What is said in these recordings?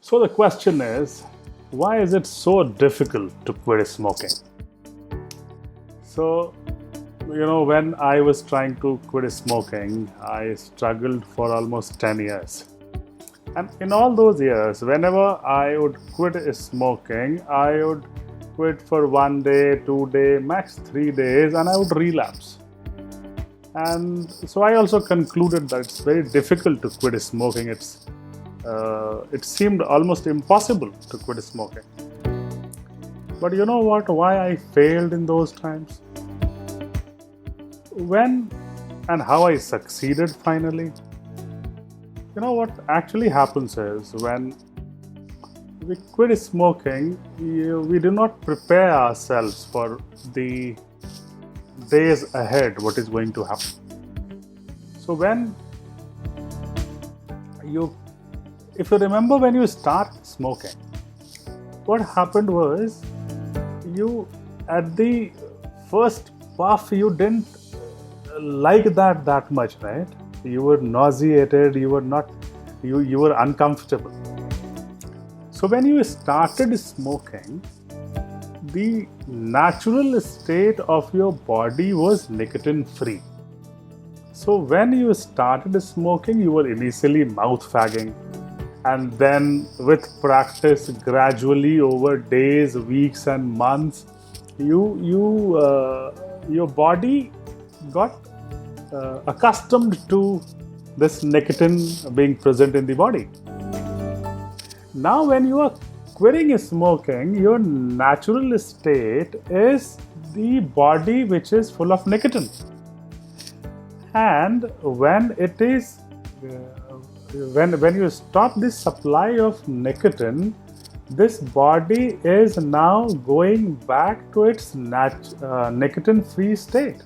So the question is, why is it so difficult to quit smoking? So, when I was trying to quit smoking, I struggled for almost 10 years. And in all those years, whenever I would quit smoking, I would quit for 1 day, 2 day, max 3 days, and I would relapse. And so I also concluded that it's very difficult to quit smoking. It seemed almost impossible to quit smoking. But you know what? Why I failed in those times? When and how I succeeded finally? What actually happens is when we quit smoking, we do not prepare ourselves for the days ahead, what is going to happen. So if you remember when you start smoking, what happened was at the first puff, you didn't like that much, right? You were nauseated, you were uncomfortable. So when you started smoking, the natural state of your body was nicotine free. So when you started smoking, you were initially mouth fagging, and then with practice, gradually over days, weeks and months, your body got accustomed to this nicotine being present in the body. Now when you are quitting smoking, your natural state is the body which is full of nicotine. And when you stop the supply of nicotine, this body is now going back to its nicotine-free state.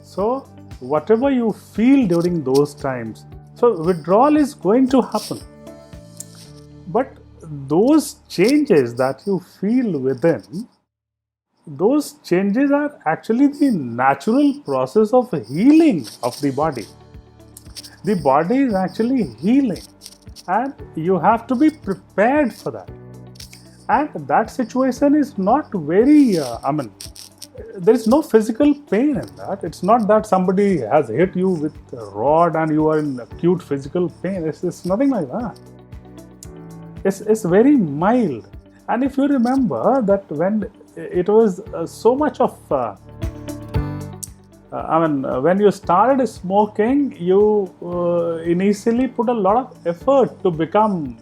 So whatever you feel during those times, so withdrawal is going to happen. But those changes that you feel within, those changes are actually the natural process of healing of the body. The body is actually healing, and you have to be prepared for that. And that situation is not very, there is no physical pain in that. It's not that somebody has hit you with a rod and you are in acute physical pain. It's nothing like that. It's very mild. And if you remember that when it was so much of when you started smoking, you initially put a lot of effort to become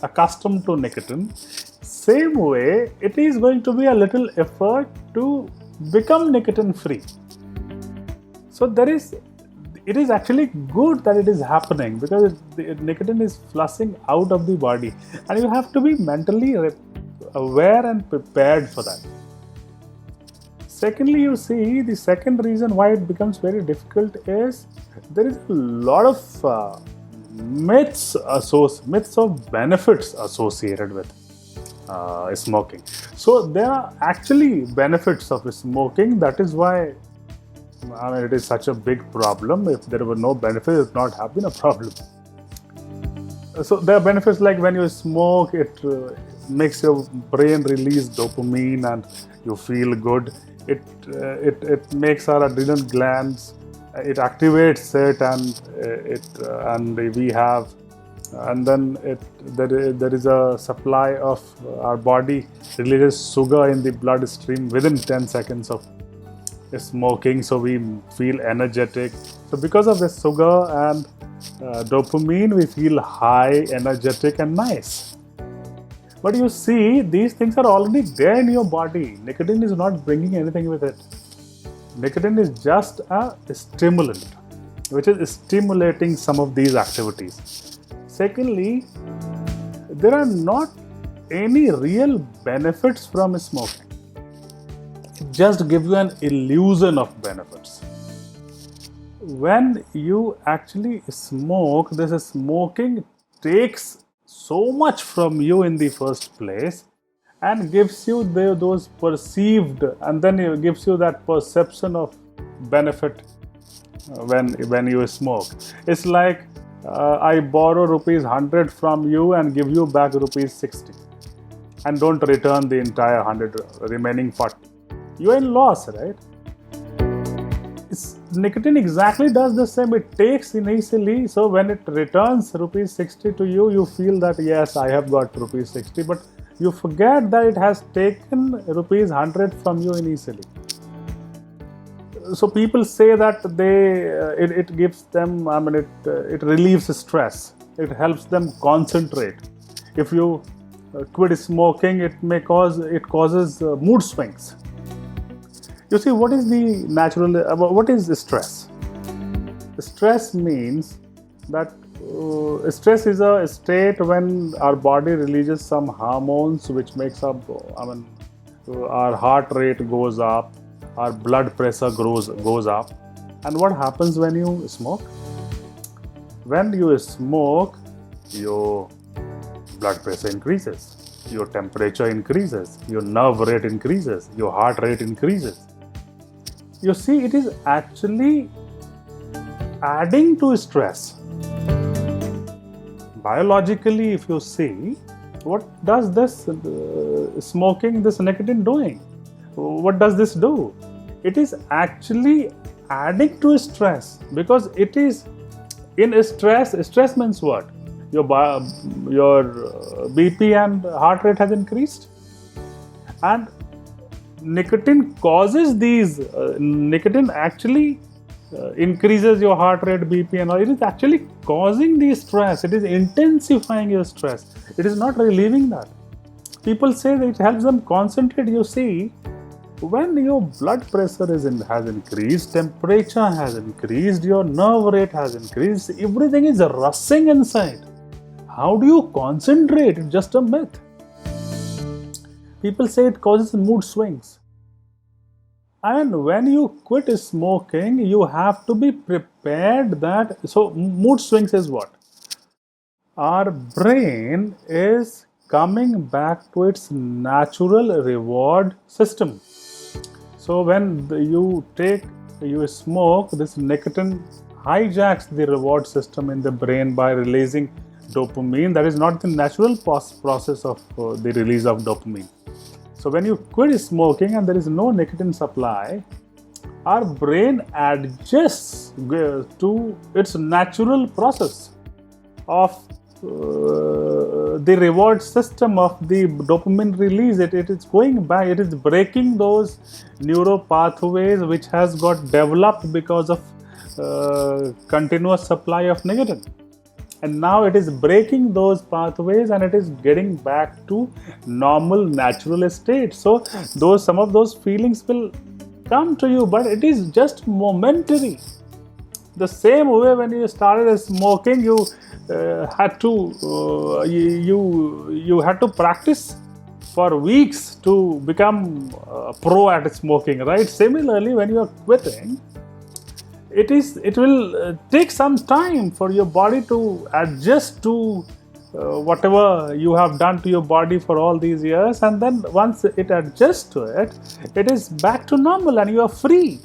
accustomed to nicotine. Same way, it is going to be a little effort to become nicotine free. So it is actually good that it is happening, because the nicotine is flushing out of the body, and you have to be mentally aware and prepared for that. Secondly, you see, the second reason why it becomes very difficult is there is a lot of myths of benefits associated with smoking. So there are actually benefits of smoking. That is why it is such a big problem. If there were no benefits, it would not have been a problem. So there are benefits like when you smoke, it makes your brain release dopamine and you feel good. It makes our adrenal glands, it activates it, and then there is a supply of our body releases sugar in the bloodstream within 10 seconds of smoking, so we feel energetic. So because of the sugar and dopamine, we feel high, energetic and nice. But you see, these things are already there in your body. Nicotine is not bringing anything with it. Nicotine is just a stimulant, which is stimulating some of these activities. Secondly, there are not any real benefits from smoking. It just gives you an illusion of benefits. When you actually smoke, this smoking takes so much from you in the first place and gives you those perceived, and then it gives you that perception of benefit when you smoke. It's like I borrow rupees 100 from you and give you back rupees 60, and don't return the entire 100 remaining 40. You're in loss, right? Nicotine exactly does the same. It takes initially, so when it returns rupees 60 to you, you feel that yes, I have got rupees 60, but you forget that it has taken rupees 100 from you initially. So people say that it gives them, it relieves stress. It helps them concentrate. If you quit smoking, it causes mood swings. You see, what is stress? Stress means that stress is a state when our body releases some hormones which makes up, our heart rate goes up, our blood pressure goes up. And what happens when you smoke? When you smoke, your blood pressure increases, your temperature increases, your nerve rate increases, your heart rate increases. You see, it is actually adding to stress. Biologically, if you see, what does this smoking, this nicotine doing? What does this do? It is actually adding to stress, because it is in stress. Stress means what? Your BP and heart rate has increased, and nicotine causes these. Nicotine actually increases your heart rate, BP, and all. It is actually causing the stress. It is intensifying your stress. It is not relieving that. People say that it helps them concentrate. You see, when your blood pressure has increased, temperature has increased, your nerve rate has increased, everything is rushing inside. How do you concentrate? It's just a myth. People say it causes mood swings. And when you quit smoking, you have to be prepared that. So, mood swings is what? Our brain is coming back to its natural reward system. So, when you smoke, this nicotine hijacks the reward system in the brain by releasing dopamine. That is not the natural process of the release of dopamine. So when you quit smoking and there is no nicotine supply, our brain adjusts to its natural process of the reward system of the dopamine release. It is going back, it is breaking those neuro pathways which has got developed because of continuous supply of nicotine. And now it is breaking those pathways and it is getting back to normal, natural state. So some of those feelings will come to you, but it is just momentary. The same way when you started smoking, you had to practice for weeks to become pro at smoking, right? Similarly, when you are quitting, it will take some time for your body to adjust to whatever you have done to your body for all these years, and then once it adjusts to it, it is back to normal and you are free.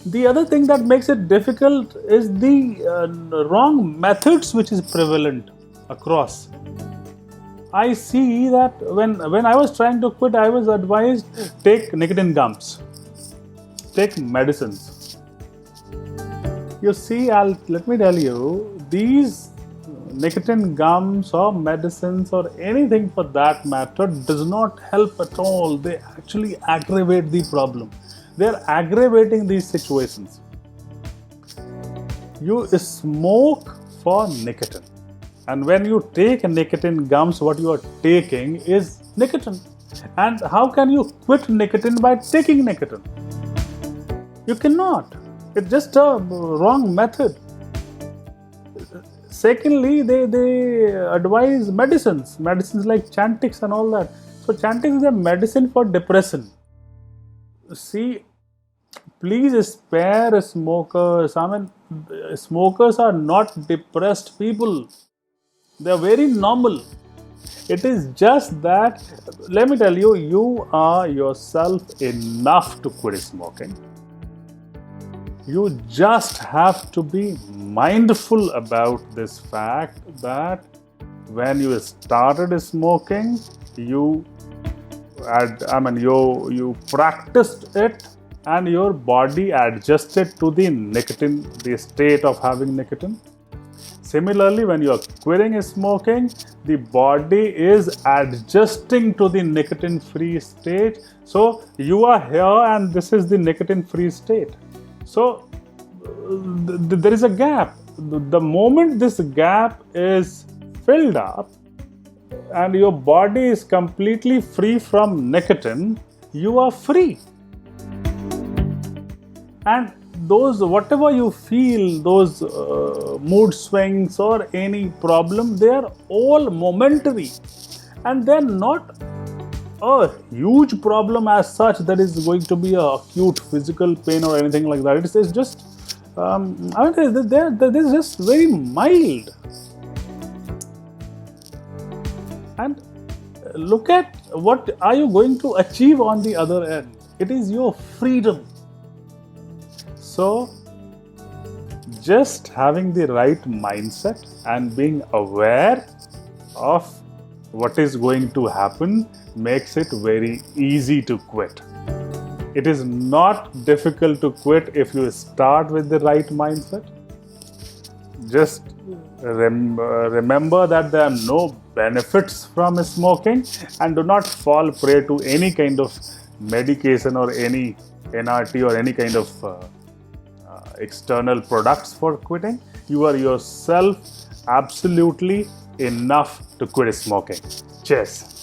The other thing that makes it difficult is the wrong methods which is prevalent across. I see that when I was trying to quit, I was advised take nicotine gums. Take medicines. You see, let me tell you, these nicotine gums or medicines or anything for that matter does not help at all. They actually aggravate the problem. They are aggravating these situations. You smoke for nicotine. And when you take nicotine gums, what you are taking is nicotine. And how can you quit nicotine by taking nicotine? You cannot. It's just a wrong method. Secondly, they advise medicines like Chantix and all that. So Chantix is a medicine for depression. See, please spare smokers. Smokers are not depressed people. They are very normal. It is just that, let me tell you, you are yourself enough to quit smoking. You just have to be mindful about this fact that when you started smoking, you practiced it, and your body adjusted to the nicotine, the state of having nicotine. Similarly, when you are quitting smoking, the body is adjusting to the nicotine-free state. So you are here, and this is the nicotine-free state. So there is a gap. The moment this gap is filled up, and your body is completely free from nicotine, you are free. And those, whatever you feel, those mood swings or any problem, they are all momentary, and they're not a huge problem as such that is going to be a acute physical pain or anything like that. It's just they're just very mild. And look at what are you going to achieve on the other end. It is your freedom. So just having the right mindset and being aware of what is going to happen makes it very easy to quit. It is not difficult to quit if you start with the right mindset. Just remember that there are no benefits from smoking, and do not fall prey to any kind of medication or any NRT or any kind of external products for quitting. You are yourself absolutely enough to quit smoking. Cheers.